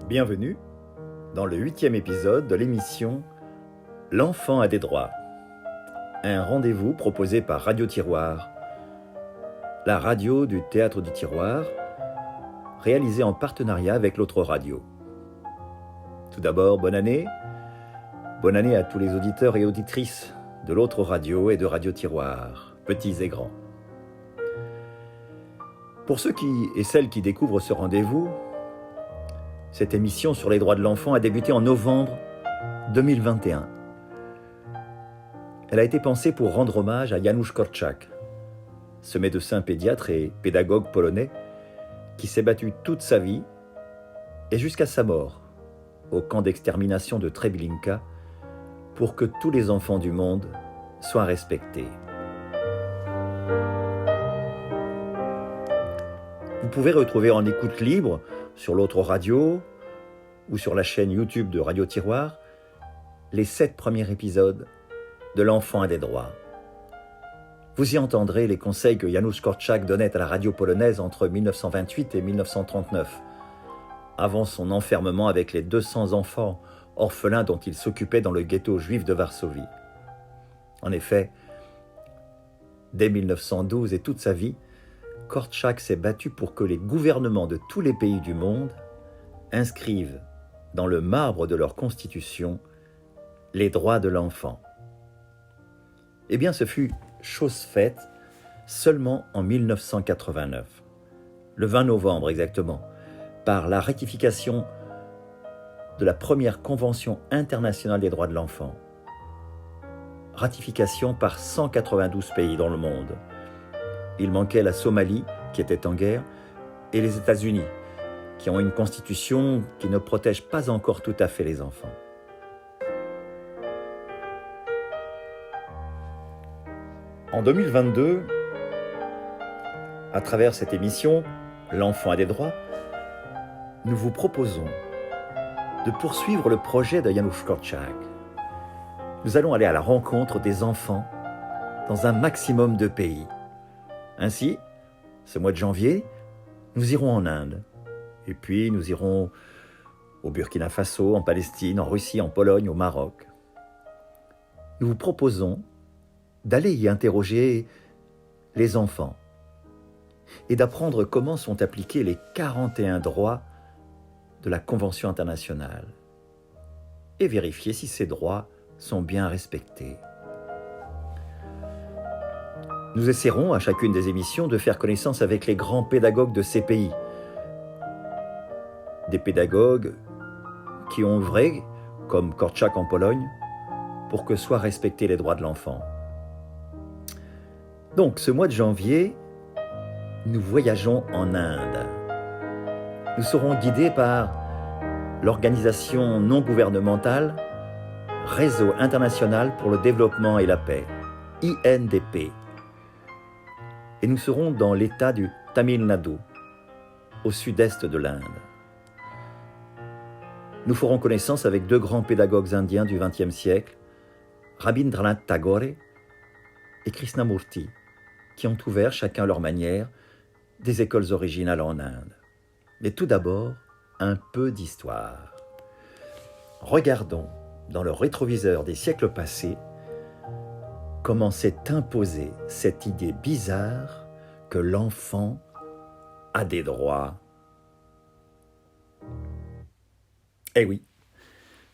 Bienvenue dans le 8e épisode de l'émission L'enfant a des droits. Un rendez-vous proposé par Radio Tiroir, la radio du Théâtre du Tiroir, réalisé en partenariat avec l'autre radio. Tout d'abord, bonne année. Bonne année à tous les auditeurs et auditrices de l'autre radio et de Radio Tiroir, petits et grands. Pour ceux et celles qui découvrent ce rendez-vous, cette émission sur les droits de l'enfant a débuté en novembre 2021. Elle a été pensée pour rendre hommage à Janusz Korczak, ce médecin pédiatre et pédagogue polonais qui s'est battu toute sa vie et jusqu'à sa mort au camp d'extermination de Treblinka pour que tous les enfants du monde soient respectés. Vous pouvez retrouver en écoute libre sur l'autre radio ou sur la chaîne YouTube de Radio Tiroir les 7 premiers épisodes de L'enfant a des droits. Vous y entendrez les conseils que Janusz Korczak donnait à la radio polonaise entre 1928 et 1939, avant son enfermement avec les 200 enfants orphelins dont il s'occupait dans le ghetto juif de Varsovie. En effet, dès 1912 et toute sa vie, Korczak s'est battu pour que les gouvernements de tous les pays du monde inscrivent dans le marbre de leur constitution les droits de l'enfant. Eh bien, ce fut chose faite seulement en 1989, le 20 novembre exactement, par la ratification de la première Convention internationale des droits de l'enfant. Ratification par 192 pays dans le monde. Il manquait la Somalie, qui était en guerre, et les États-Unis, qui ont une constitution qui ne protège pas encore tout à fait les enfants. En 2022, à travers cette émission, L'enfant a des droits, nous vous proposons de poursuivre le projet de Janusz Korczak. Nous allons aller à la rencontre des enfants dans un maximum de pays. Ainsi, ce mois de janvier, nous irons en Inde. Et puis, nous irons au Burkina Faso, en Palestine, en Russie, en Pologne, au Maroc. Nous vous proposons d'aller y interroger les enfants et d'apprendre comment sont appliqués les 41 droits de la Convention internationale et vérifier si ces droits sont bien respectés. Nous essaierons à chacune des émissions de faire connaissance avec les grands pédagogues de ces pays. Des pédagogues qui ont œuvré, comme Korczak en Pologne, pour que soient respectés les droits de l'enfant. Donc, ce mois de janvier, nous voyageons en Inde. Nous serons guidés par l'organisation non gouvernementale Réseau international pour le développement et la paix, INDP. Et nous serons dans l'état du Tamil Nadu, au sud-est de l'Inde. Nous ferons connaissance avec 2 grands pédagogues indiens du XXe siècle, Rabindranath Tagore et Krishnamurti, qui ont ouvert, chacun à leur manière, des écoles originales en Inde. Mais tout d'abord, un peu d'histoire. Regardons dans le rétroviseur des siècles passés comment s'est imposée cette idée bizarre que l'enfant a des droits. Eh oui,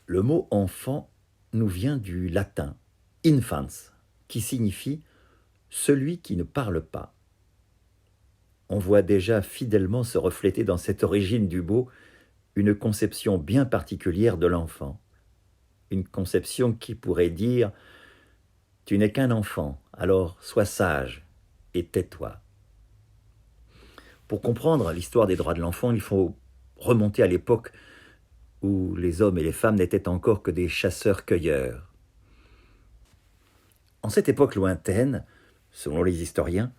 le mot enfant nous vient du latin infans, qui signifie celui qui ne parle pas. On voit déjà fidèlement se refléter dans cette origine du mot une conception bien particulière de l'enfant. Une conception qui pourrait dire « Tu n'es qu'un enfant, alors sois sage et tais-toi ». Pour comprendre l'histoire des droits de l'enfant, il faut remonter à l'époque où les hommes et les femmes n'étaient encore que des chasseurs-cueilleurs. En cette époque lointaine, selon les historiens,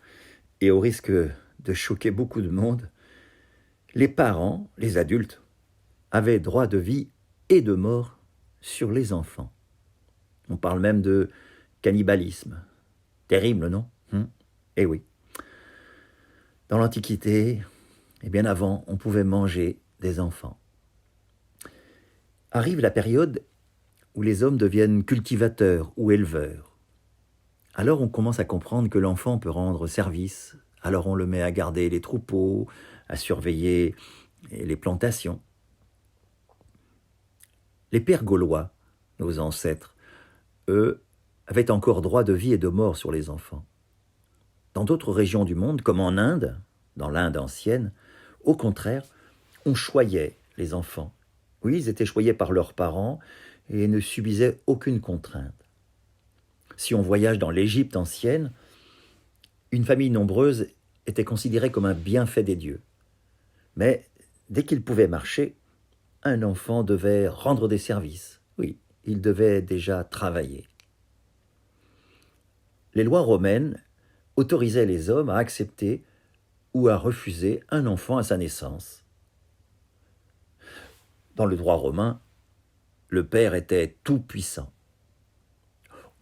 et au risque de choquer beaucoup de monde, les parents, les adultes, avaient droit de vie et de mort sur les enfants. On parle même de cannibalisme. Terrible, non ? Eh oui. Dans l'Antiquité, et bien avant, on pouvait manger des enfants. Arrive la période où les hommes deviennent cultivateurs ou éleveurs. Alors on commence à comprendre que l'enfant peut rendre service. Alors on le met à garder les troupeaux, à surveiller les plantations. Les pères gaulois, nos ancêtres, eux, avaient encore droit de vie et de mort sur les enfants. Dans d'autres régions du monde, comme en Inde, dans l'Inde ancienne, au contraire, on choyait les enfants. Oui, ils étaient choyés par leurs parents et ne subissaient aucune contrainte. Si on voyage dans l'Égypte ancienne, une famille nombreuse était considérée comme un bienfait des dieux. Mais dès qu'il pouvait marcher, un enfant devait rendre des services. Oui, il devait déjà travailler. Les lois romaines autorisaient les hommes à accepter ou à refuser un enfant à sa naissance. Dans le droit romain, le père était tout-puissant.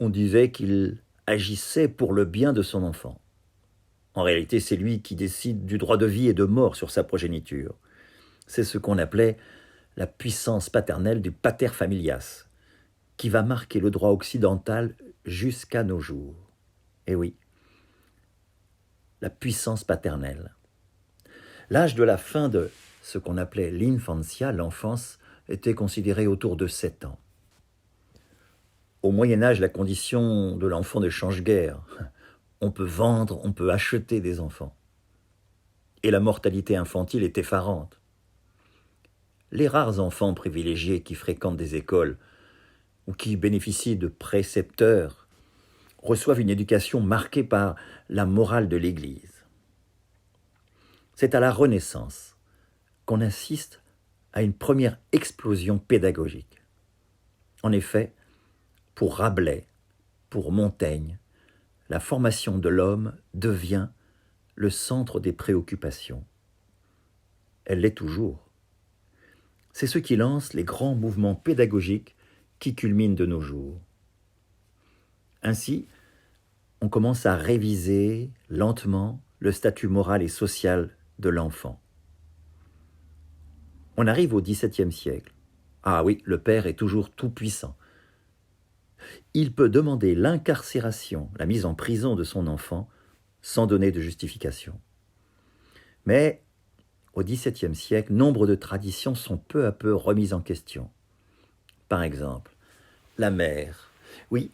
On disait qu'il agissait pour le bien de son enfant. En réalité, c'est lui qui décide du droit de vie et de mort sur sa progéniture. C'est ce qu'on appelait la puissance paternelle du pater familias, qui va marquer le droit occidental jusqu'à nos jours. Et oui, la puissance paternelle. L'âge de la fin de ce qu'on appelait l'infantia, l'enfance, était considéré autour de 7 ans. Au Moyen-Âge, la condition de l'enfant ne change guère. On peut vendre, on peut acheter des enfants. Et la mortalité infantile est effarante. Les rares enfants privilégiés qui fréquentent des écoles ou qui bénéficient de précepteurs reçoivent une éducation marquée par la morale de l'Église. C'est à la Renaissance qu'on assiste à une première explosion pédagogique. En effet, pour Rabelais, pour Montaigne, la formation de l'homme devient le centre des préoccupations. Elle l'est toujours. C'est ce qui lance les grands mouvements pédagogiques qui culminent de nos jours. Ainsi, on commence à réviser lentement le statut moral et social de l'enfant. On arrive au XVIIe siècle. Ah oui, le père est toujours tout-puissant. Il peut demander l'incarcération, la mise en prison de son enfant, sans donner de justification. Mais au XVIIe siècle, nombre de traditions sont peu à peu remises en question. Par exemple, la mère. Oui,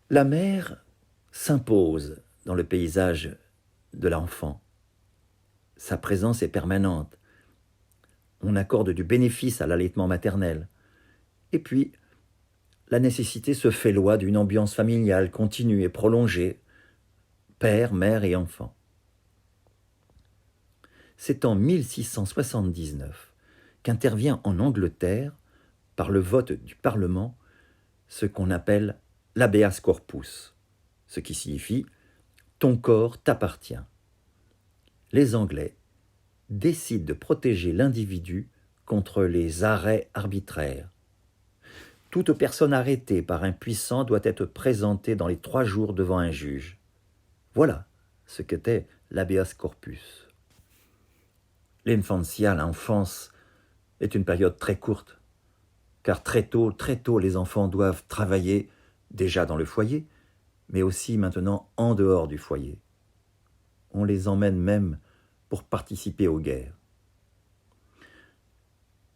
la mère s'impose dans le paysage de l'enfant. Sa présence est permanente. On accorde du bénéfice à l'allaitement maternel. Et puis, la nécessité se fait loi d'une ambiance familiale continue et prolongée, père, mère et enfant. C'est en 1679 qu'intervient en Angleterre, par le vote du Parlement, ce qu'on appelle l'habeas corpus, ce qui signifie « ton corps t'appartient ». Les Anglais décident de protéger l'individu contre les arrêts arbitraires. Toute personne arrêtée par un puissant doit être présentée dans les 3 jours devant un juge. Voilà ce qu'était l'habeas corpus. L'infantia, l'enfance, est une période très courte, car très tôt, les enfants doivent travailler déjà dans le foyer, mais aussi maintenant en dehors du foyer. On les emmène même pour participer aux guerres.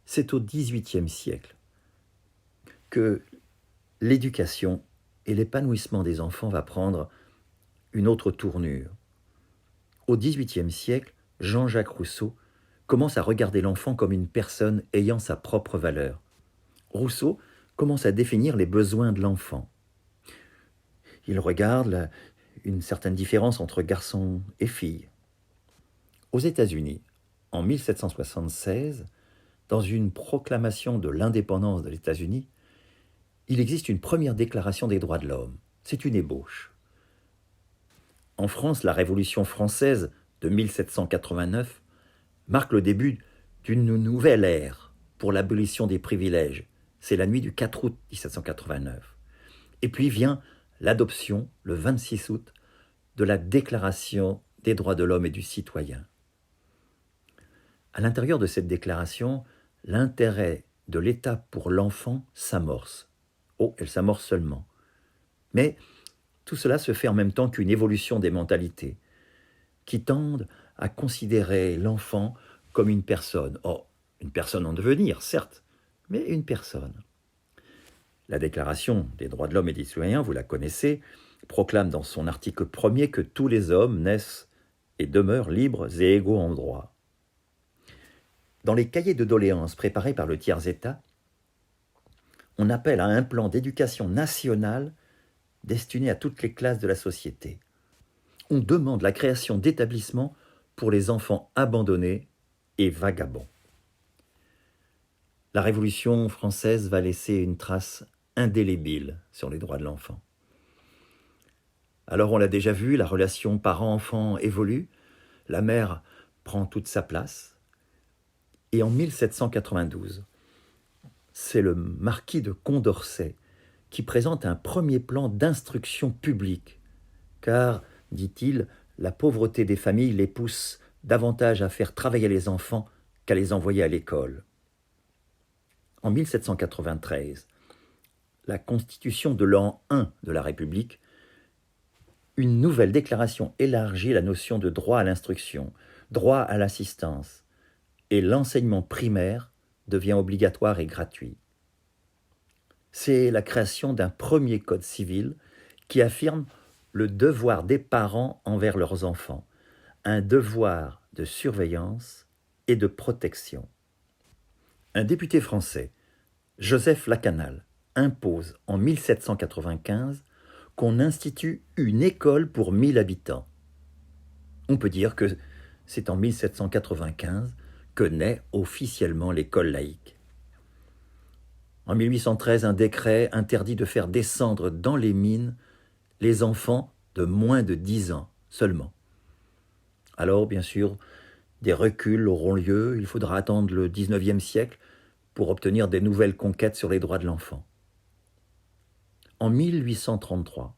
C'est au XVIIIe siècle que l'éducation et l'épanouissement des enfants va prendre une autre tournure. Au XVIIIe siècle, Jean-Jacques Rousseau commence à regarder l'enfant comme une personne ayant sa propre valeur. Rousseau commence à définir les besoins de l'enfant. Il regarde une certaine différence entre garçons et filles. Aux États-Unis, en 1776, dans une proclamation de l'indépendance des États-Unis, il existe une première déclaration des droits de l'homme. C'est une ébauche. En France, la Révolution française de 1789 marque le début d'une nouvelle ère pour l'abolition des privilèges. C'est la nuit du 4 août 1789. Et puis vient l'adoption, le 26 août, de la Déclaration des droits de l'homme et du citoyen. À l'intérieur de cette déclaration, l'intérêt de l'État pour l'enfant s'amorce. Oh, elle s'amorce seulement. Mais tout cela se fait en même temps qu'une évolution des mentalités, qui tendent à considérer l'enfant comme une personne. Oh, une personne en devenir, certes, mais une personne. La Déclaration des droits de l'homme et des citoyens, vous la connaissez, proclame dans son article 1er que tous les hommes naissent et demeurent libres et égaux en droit. Dans les cahiers de doléances préparés par le tiers-État, on appelle à un plan d'éducation nationale destiné à toutes les classes de la société. On demande la création d'établissements pour les enfants abandonnés et vagabonds. La Révolution française va laisser une trace indélébile sur les droits de l'enfant. Alors on l'a déjà vu, la relation parent-enfant évolue, la mère prend toute sa place, et en 1792, c'est le marquis de Condorcet qui présente un premier plan d'instruction publique, car, dit-il, la pauvreté des familles les pousse davantage à faire travailler les enfants qu'à les envoyer à l'école. En 1793, la Constitution de l'an 1 de la République, une nouvelle déclaration élargit la notion de droit à l'instruction, droit à l'assistance, et l'enseignement primaire devient obligatoire et gratuit. C'est la création d'un premier code civil qui affirme le devoir des parents envers leurs enfants, un devoir de surveillance et de protection. Un député français, Joseph Lacanal, impose en 1795 qu'on institue une école pour 1000 habitants. On peut dire que c'est en 1795 que naît officiellement l'école laïque. En 1813, un décret interdit de faire descendre dans les mines les enfants de moins de 10 ans seulement. Alors, bien sûr, des reculs auront lieu, il faudra attendre le XIXe siècle pour obtenir des nouvelles conquêtes sur les droits de l'enfant. En 1833,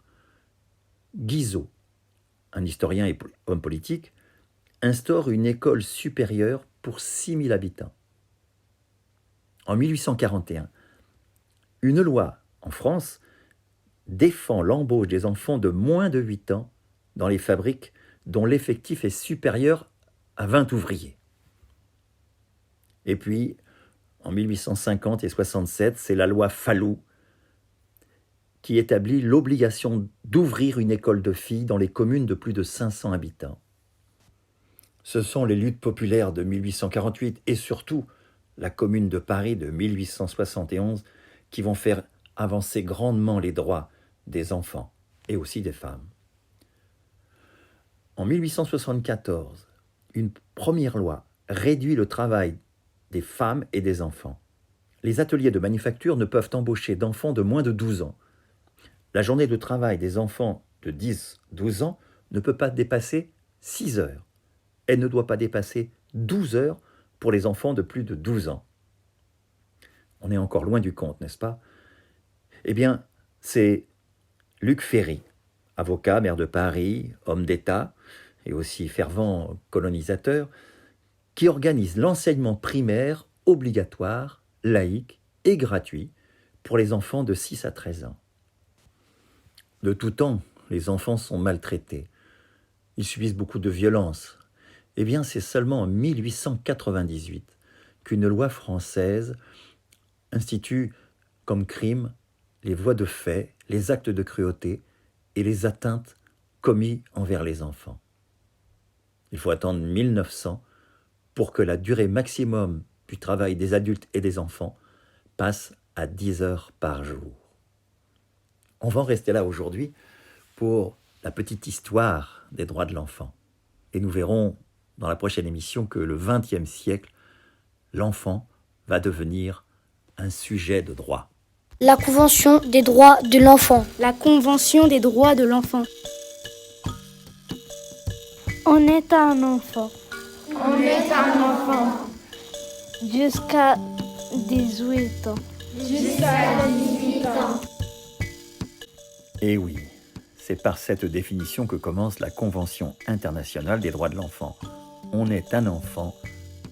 Guizot, un historien et homme politique, instaure une école supérieure pour 6000 habitants. En 1841, une loi en France défend l'embauche des enfants de moins de 8 ans dans les fabriques dont l'effectif est supérieur à 20 ouvriers. Et puis, en 1850 et 67, c'est la loi Fallou qui établit l'obligation d'ouvrir une école de filles dans les communes de plus de 500 habitants. Ce sont les luttes populaires de 1848 et surtout la Commune de Paris de 1871 qui vont faire avancer grandement les droits des enfants et aussi des femmes. En 1874, une première loi réduit le travail des femmes et des enfants. Les ateliers de manufacture ne peuvent embaucher d'enfants de moins de 12 ans. La journée de travail des enfants de 10-12 ans ne peut pas dépasser 6 heures. Elle ne doit pas dépasser 12 heures pour les enfants de plus de 12 ans. On est encore loin du compte, n'est-ce pas? Eh bien, c'est Luc Ferry, avocat, maire de Paris, homme d'État et aussi fervent colonisateur, qui organise l'enseignement primaire obligatoire, laïque et gratuit pour les enfants de 6 à 13 ans. De tout temps, les enfants sont maltraités. Ils subissent beaucoup de violences. Eh bien, c'est seulement en 1898 qu'une loi française institue comme crime les voies de fait, les actes de cruauté et les atteintes commis envers les enfants. Il faut attendre 1900 pour que la durée maximum du travail des adultes et des enfants passe à 10 heures par jour. On va en rester là aujourd'hui pour la petite histoire des droits de l'enfant. Et nous verrons dans la prochaine émission que le XXe siècle, l'enfant va devenir un sujet de droit. La Convention des droits de l'enfant. La Convention des droits de l'enfant. On est un enfant. On est un enfant. Jusqu'à 18 ans. Jusqu'à 18 ans. Et oui, c'est par cette définition que commence la Convention internationale des droits de l'enfant. On est un enfant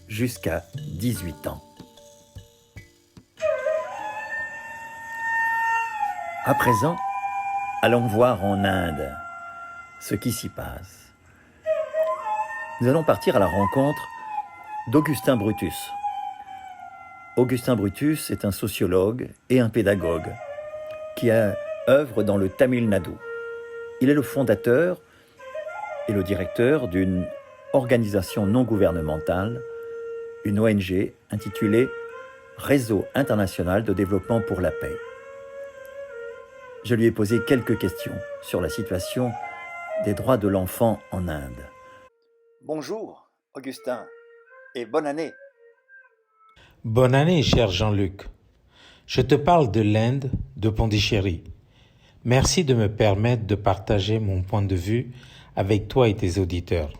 jusqu'à 18 ans. À présent, allons voir en Inde ce qui s'y passe. Nous allons partir à la rencontre d'Augustin Brutus. Augustin Brutus est un sociologue et un pédagogue qui œuvre dans le Tamil Nadu. Il est le fondateur et le directeur d'une organisation non gouvernementale, une ONG intitulée Réseau international de développement pour la paix. Je lui ai posé quelques questions sur la situation des droits de l'enfant en Inde. Bonjour Augustin et bonne année. Bonne année, cher Jean-Luc. Je te parle de l'Inde, de Pondichéry. Merci de me permettre de partager mon point de vue avec toi et tes auditeurs.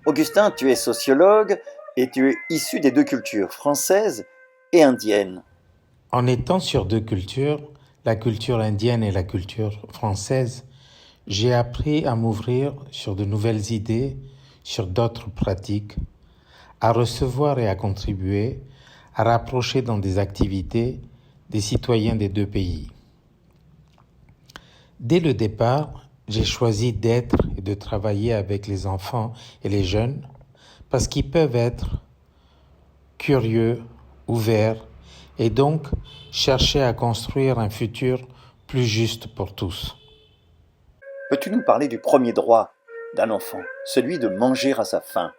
Augustin, tu es sociologue et tu es issu des deux cultures, française et indienne. En étant sur deux cultures, la culture indienne et la culture française, j'ai appris à m'ouvrir sur de nouvelles idées, sur d'autres pratiques, à recevoir et à contribuer, à rapprocher dans des activités des citoyens des deux pays. Dès le départ, j'ai choisi d'être et de travailler avec les enfants et les jeunes parce qu'ils peuvent être curieux, ouverts et donc chercher à construire un futur plus juste pour tous. Peux-tu nous parler du premier droit d'un enfant, celui de manger à sa faim?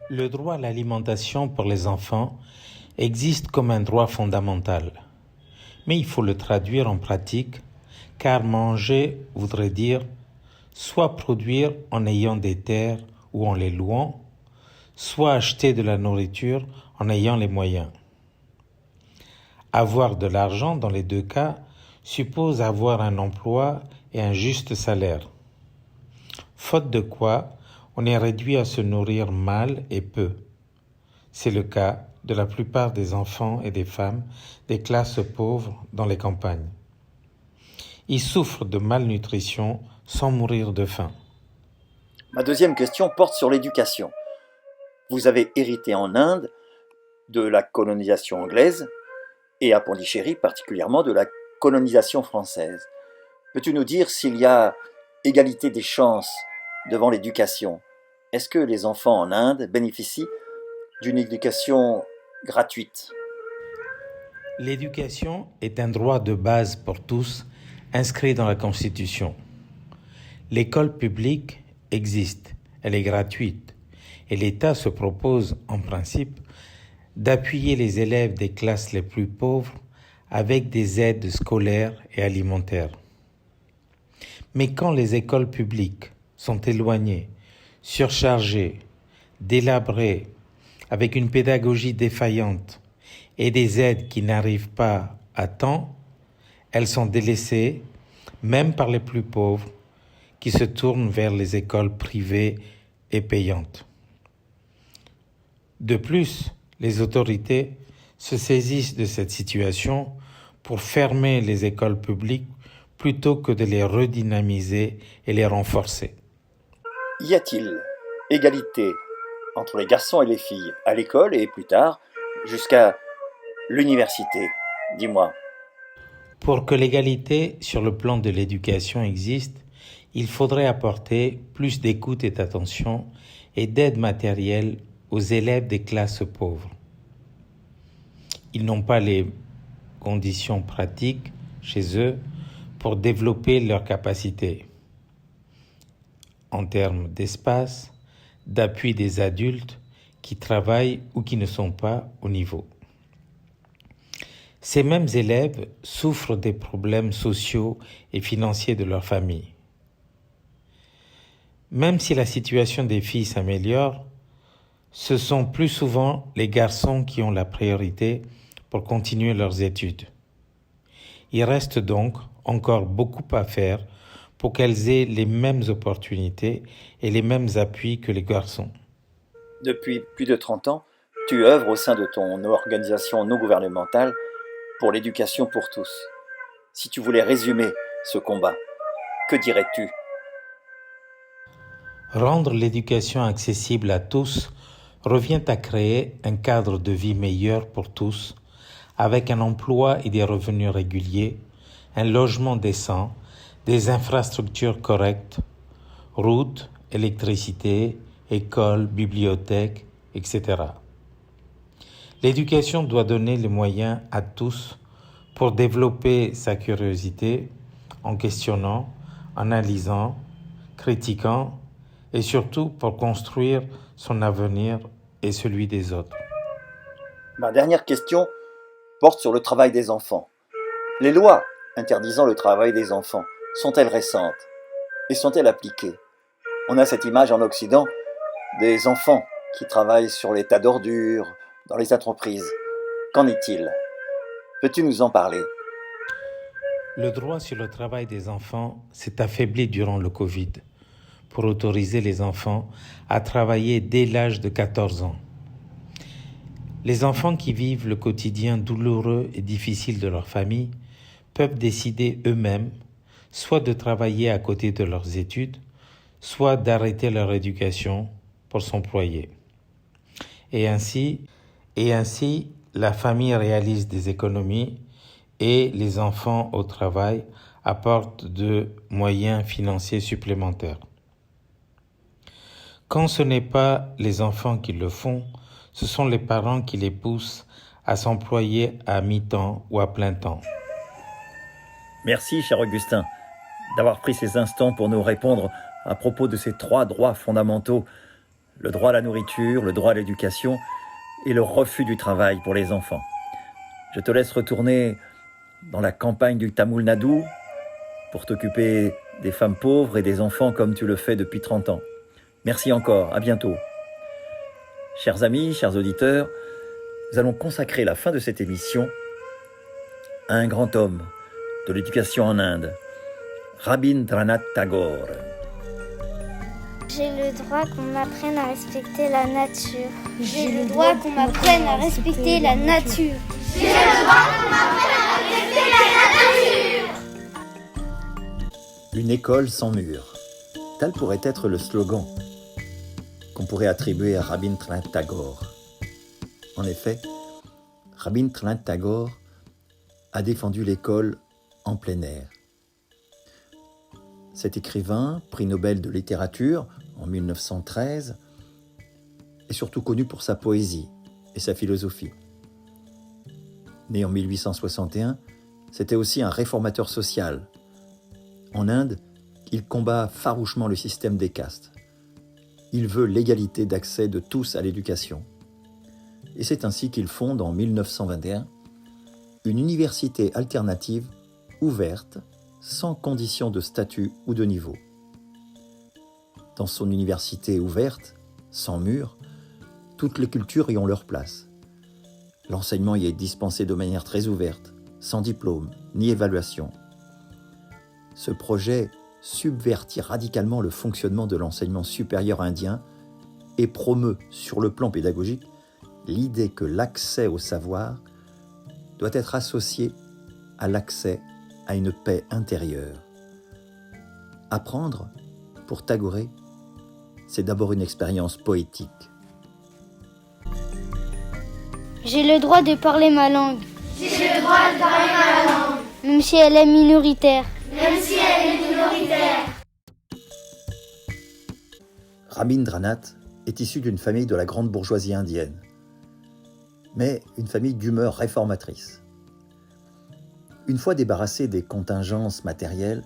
Le droit à l'alimentation pour les enfants existe comme un droit fondamental, mais il faut le traduire en pratique, car manger voudrait dire soit produire en ayant des terres ou en les louant, soit acheter de la nourriture en ayant les moyens. Avoir de l'argent dans les deux cas suppose avoir un emploi et un juste salaire. Faute de quoi, on est réduit à se nourrir mal et peu. C'est le cas de la plupart des enfants et des femmes des classes pauvres dans les campagnes. Ils souffrent de malnutrition sans mourir de faim. Ma deuxième question porte sur l'éducation. Vous avez hérité en Inde de la colonisation anglaise et à Pondichéry particulièrement de la colonisation française. Peux-tu nous dire s'il y a égalité des chances devant l'éducation? Est-ce que les enfants en Inde bénéficient d'une éducation gratuite? L'éducation est un droit de base pour tous, inscrit dans la Constitution. L'école publique existe, elle est gratuite, et l'État se propose, en principe, d'appuyer les élèves des classes les plus pauvres avec des aides scolaires et alimentaires. Mais quand les écoles publiques sont éloignées, surchargées, délabrées, avec une pédagogie défaillante et des aides qui n'arrivent pas à temps, elles sont délaissées, même par les plus pauvres, qui se tournent vers les écoles privées et payantes. De plus, les autorités se saisissent de cette situation pour fermer les écoles publiques plutôt que de les redynamiser et les renforcer. Y a-t-il égalité entre les garçons et les filles à l'école et plus tard jusqu'à l'université? Dis-moi. Pour que l'égalité sur le plan de l'éducation existe, il faudrait apporter plus d'écoute et d'attention et d'aide matérielle aux élèves des classes pauvres. Ils n'ont pas les conditions pratiques chez eux pour développer leurs capacités en termes d'espace, d'appui des adultes qui travaillent ou qui ne sont pas au niveau. Ces mêmes élèves souffrent des problèmes sociaux et financiers de leur famille. Même si la situation des filles s'améliore, ce sont plus souvent les garçons qui ont la priorité pour continuer leurs études. Il reste donc encore beaucoup à faire pour qu'elles aient les mêmes opportunités et les mêmes appuis que les garçons. Depuis plus de 30 ans, tu œuvres au sein de ton organisation non gouvernementale pour l'éducation pour tous. Si tu voulais résumer ce combat, que dirais-tu? Rendre l'éducation accessible à tous revient à créer un cadre de vie meilleur pour tous, avec un emploi et des revenus réguliers, un logement décent, des infrastructures correctes, routes, électricité, écoles, bibliothèques, etc. L'éducation doit donner les moyens à tous pour développer sa curiosité en questionnant, analysant, critiquant et surtout pour construire son avenir et celui des autres. Ma dernière question porte sur le travail des enfants. Les lois interdisant le travail des enfants sont-elles récentes et sont-elles appliquées? On a cette image en Occident des enfants qui travaillent sur les tas d'ordures, dans les entreprises. Qu'en est-il? Peux-tu nous en parler? Le droit sur le travail des enfants s'est affaibli durant le Covid pour autoriser les enfants à travailler dès l'âge de 14 ans. Les enfants qui vivent le quotidien douloureux et difficile de leur famille peuvent décider eux-mêmes soit de travailler à côté de leurs études, soit d'arrêter leur éducation pour s'employer. Et ainsi, la famille réalise des économies et les enfants au travail apportent de moyens financiers supplémentaires. Quand ce n'est pas les enfants qui le font, ce sont les parents qui les poussent à s'employer à mi-temps ou à plein temps. Merci, cher Augustin, d'avoir pris ces instants pour nous répondre à propos de ces 3 droits fondamentaux, le droit à la nourriture, le droit à l'éducation et le refus du travail pour les enfants. Je te laisse retourner dans la campagne du Tamil Nadu pour t'occuper des femmes pauvres et des enfants comme tu le fais depuis 30 ans. Merci encore, à bientôt. Chers amis, chers auditeurs, nous allons consacrer la fin de cette émission à un grand homme de l'éducation en Inde, Rabindranath Tagore. J'ai le droit qu'on m'apprenne à respecter la nature. J'ai le droit qu'on m'apprenne à respecter la nature. J'ai le droit qu'on m'apprenne à respecter la nature. Une école sans mur. Tel pourrait être le slogan qu'on pourrait attribuer à Rabindranath Tagore. En effet, Rabindranath Tagore a défendu l'école en plein air. Cet écrivain, prix Nobel de littérature en 1913, est surtout connu pour sa poésie et sa philosophie. Né en 1861, c'était aussi un réformateur social. En Inde, il combat farouchement le système des castes. Il veut l'égalité d'accès de tous à l'éducation. Et c'est ainsi qu'il fonde en 1921 une université alternative ouverte, sans condition de statut ou de niveau. Dans son université ouverte, sans mur, toutes les cultures y ont leur place. L'enseignement y est dispensé de manière très ouverte, sans diplôme ni évaluation. Ce projet subvertit radicalement le fonctionnement de l'enseignement supérieur indien et promeut, sur le plan pédagogique, l'idée que l'accès au savoir doit être associé à l'accès à une paix intérieure. Apprendre, pour Tagore, c'est d'abord une expérience poétique. J'ai le droit de parler ma langue. J'ai le droit de parler ma langue. Même si elle est minoritaire. Même si elle est minoritaire. Rabindranath est issu d'une famille de la grande bourgeoisie indienne, mais une famille d'humeur réformatrice. Une fois débarrassé des contingences matérielles,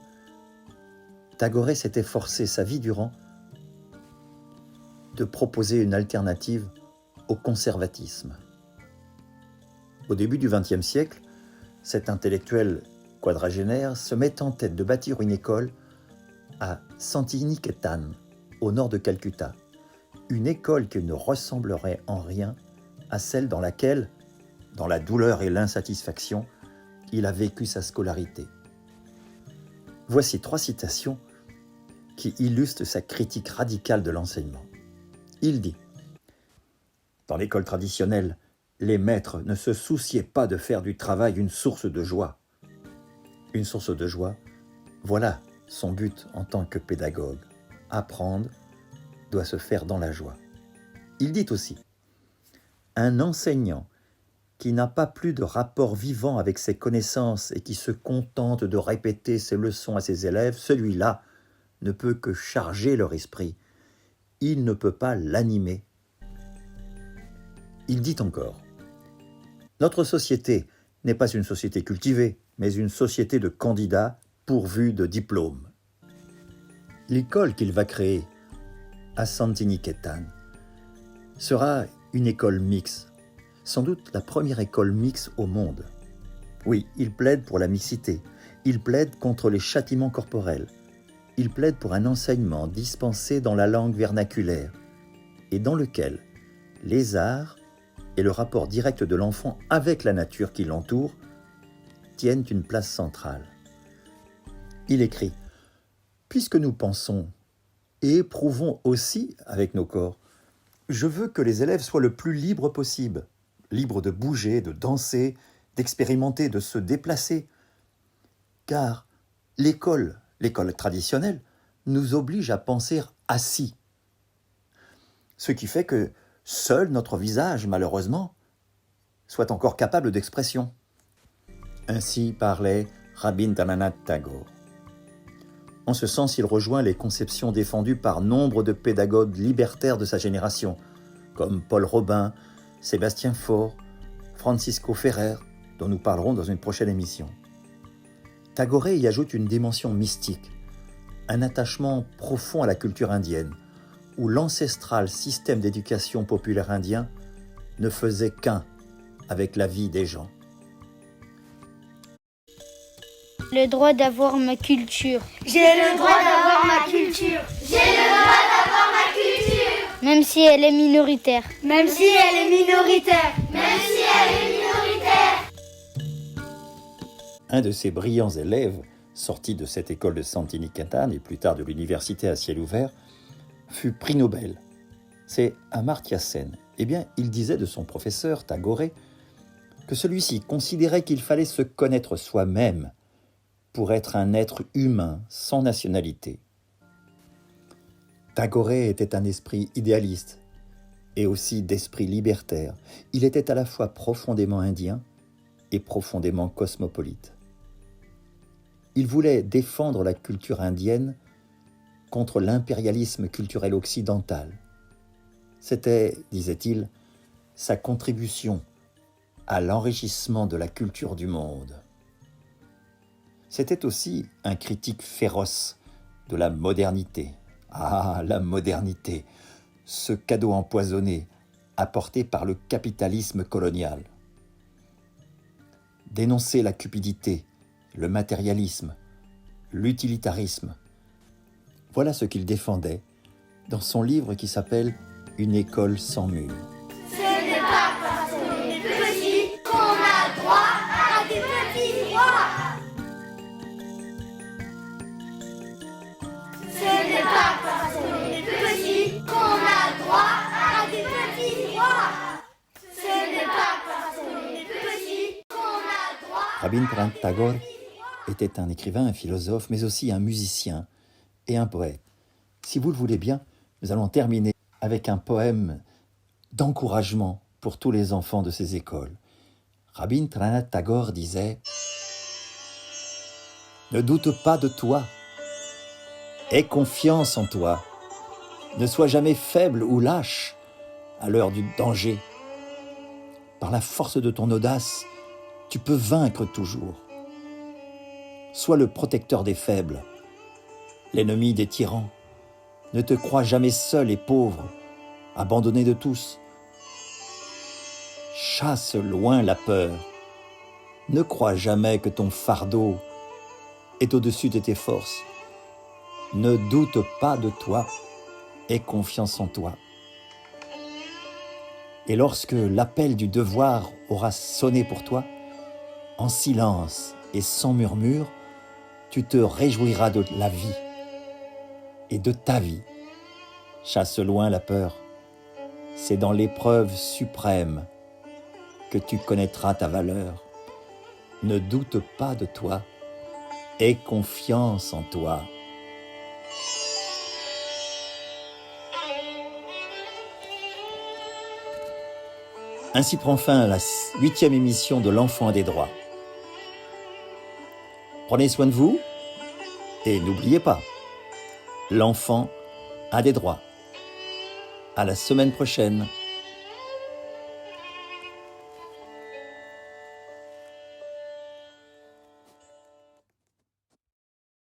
Tagore s'était forcé sa vie durant de proposer une alternative au conservatisme. Au début du XXe siècle, cet intellectuel quadragénaire se met en tête de bâtir une école à Santiniketan, au nord de Calcutta, une école qui ne ressemblerait en rien à celle dans laquelle, dans la douleur et l'insatisfaction, il a vécu sa scolarité. Voici 3 citations qui illustrent sa critique radicale de l'enseignement. Il dit « Dans l'école traditionnelle, les maîtres ne se souciaient pas de faire du travail une source de joie. Une source de joie, voilà son but en tant que pédagogue. Apprendre doit se faire dans la joie. » Il dit aussi « Un enseignant qui n'a pas plus de rapport vivant avec ses connaissances et qui se contente de répéter ses leçons à ses élèves, celui-là ne peut que charger leur esprit. Il ne peut pas l'animer. Il dit encore : notre société n'est pas une société cultivée, mais une société de candidats pourvus de diplômes. L'école qu'il va créer à Santiniketan sera une école mixte, sans doute la première école mixte au monde. Oui, il plaide pour la mixité, il plaide contre les châtiments corporels, il plaide pour un enseignement dispensé dans la langue vernaculaire et dans lequel les arts et le rapport direct de l'enfant avec la nature qui l'entoure tiennent une place centrale. Il écrit : puisque nous pensons et éprouvons aussi avec nos corps, je veux que les élèves soient le plus libres possible, libres de bouger, de danser, d'expérimenter, de se déplacer. Car l'école traditionnelle, nous oblige à penser assis. Ce qui fait que seul notre visage, malheureusement, soit encore capable d'expression. Ainsi parlait Rabindranath Tagore. En ce sens, il rejoint les conceptions défendues par nombre de pédagogues libertaires de sa génération, comme Paul Robin, Sébastien Faure, Francisco Ferrer, dont nous parlerons dans une prochaine émission. Tagore y ajoute une dimension mystique, un attachement profond à la culture indienne, où l'ancestral système d'éducation populaire indien ne faisait qu'un avec la vie des gens. Le droit d'avoir ma culture. J'ai le droit d'avoir ma culture. J'ai le droit d'avoir ma culture. Même si elle est minoritaire. Même si elle est minoritaire. Même si elle est minoritaire. Un de ses brillants élèves, sorti de cette école de Santiniketan et plus tard de l'université à ciel ouvert, fut prix Nobel. C'est Amartya Sen. Eh bien, il disait de son professeur Tagore que celui-ci considérait qu'il fallait se connaître soi-même pour être un être humain sans nationalité. Tagore était un esprit idéaliste et aussi d'esprit libertaire. Il était à la fois profondément indien et profondément cosmopolite. Il voulait défendre la culture indienne contre l'impérialisme culturel occidental. C'était, disait-il, sa contribution à l'enrichissement de la culture du monde. C'était aussi un critique féroce de la modernité. Ah, la modernité, ce cadeau empoisonné apporté par le capitalisme colonial. Dénoncer la cupidité, le matérialisme, l'utilitarisme. Voilà ce qu'il défendait dans son livre qui s'appelle « Une école sans mur ». Ce n'est pas parce qu'on est petit qu'on a droit à des petits droits. Ce n'est pas parce qu'on est petit qu'on a droit à des petits droits. Ce n'est pas parce qu'on est petit qu'on a droit. Rabindranath Tagore était un écrivain, un philosophe, mais aussi un musicien et un poète. Si vous le voulez bien, nous allons terminer avec un poème d'encouragement pour tous les enfants de ces écoles. Rabindranath Tagore disait « Ne doute pas de toi, aie confiance en toi, ne sois jamais faible ou lâche à l'heure du danger. Par la force de ton audace, tu peux vaincre toujours. Sois le protecteur des faibles, l'ennemi des tyrans. Ne te crois jamais seul et pauvre, abandonné de tous. Chasse loin la peur. Ne crois jamais que ton fardeau est au-dessus de tes forces. Ne doute pas de toi, aie confiance en toi. Et lorsque l'appel du devoir aura sonné pour toi, en silence et sans murmure, tu te réjouiras de la vie et de ta vie. Chasse loin la peur. C'est dans l'épreuve suprême que tu connaîtras ta valeur. Ne doute pas de toi, aie confiance en toi. Ainsi prend fin la 8e émission de l'Enfant a des droits. Prenez soin de vous et n'oubliez pas, l'enfant a des droits. À la semaine prochaine.